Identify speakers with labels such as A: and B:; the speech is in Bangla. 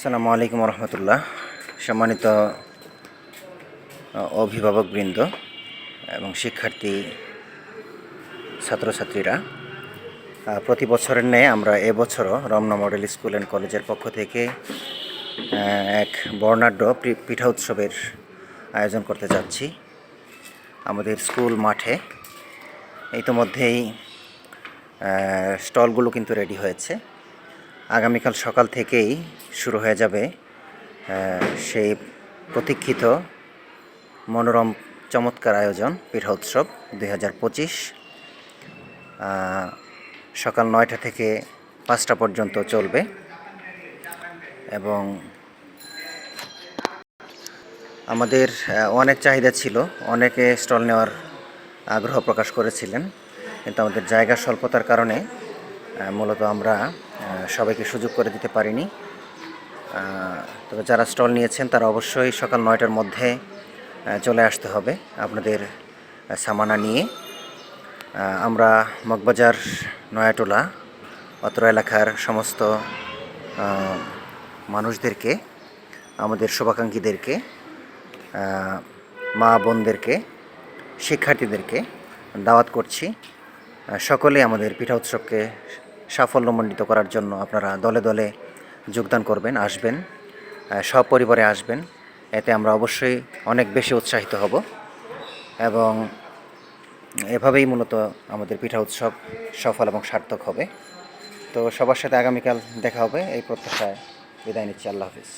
A: আসসালামু আলাইকুম রহমতুল্লাহ। সম্মানিত অভিভাবকবৃন্দ এবং শিক্ষার্থী ছাত্রছাত্রীরা, প্রতি বছরের ন্যায় আমরা এবছরও রমনা মডেল স্কুল অ্যান্ড কলেজের পক্ষ থেকে এক বর্ণাঢ্য পিঠা উৎসবের আয়োজন করতে যাচ্ছি আমাদের স্কুল মাঠে। ইতোমধ্যেই স্টলগুলো কিন্তু রেডি হয়েছে। আগামীকাল সকাল থেকেই শুরু হয়ে যাবে সেই প্রতীক্ষিত মনোরম চমৎকার আয়োজন পিঠা উৎসব 2025। সকাল 9টা থেকে 5টা পর্যন্ত চলবে এবং আমাদের অনেক চাহিদা ছিল, অনেকে স্টল নেওয়ার আগ্রহ প্রকাশ করেছিলেন, কিন্তু আমাদের জায়গার স্বল্পতার কারণে মূলত আমরা সবাইকে সুযোগ করে দিতে পারিনি। তবে যারা স্টল নিয়েছেন তারা অবশ্যই সকাল 9টার মধ্যে চলে আসতে হবে আপনাদের সামানা নিয়ে। আমরা মগবাজার, নয়াটোলা, অত্র এলাকার সমস্ত মানুষদেরকে, আমাদের শুভাকাঙ্ক্ষীদেরকে, মা বোনদেরকে, শিক্ষার্থীদেরকে দাওয়াত করছি। সকলে আমাদের পিঠা উৎসবকে সাফল্যমণ্ডিত করার জন্য আপনারা দলে দলে যোগদান করবেন, আসবেন, সপরিবারে আসবেন। এতে আমরা অবশ্যই অনেক বেশি উৎসাহিত হব এবং এভাবেই মূলত আমাদের পিঠা উৎসব সফল এবং সার্থক হবে। তো সবার সাথে আগামীকাল দেখা হবে এই প্রত্যাশায় বিদায় নিচ্ছি। আল্লাহ হাফিজ।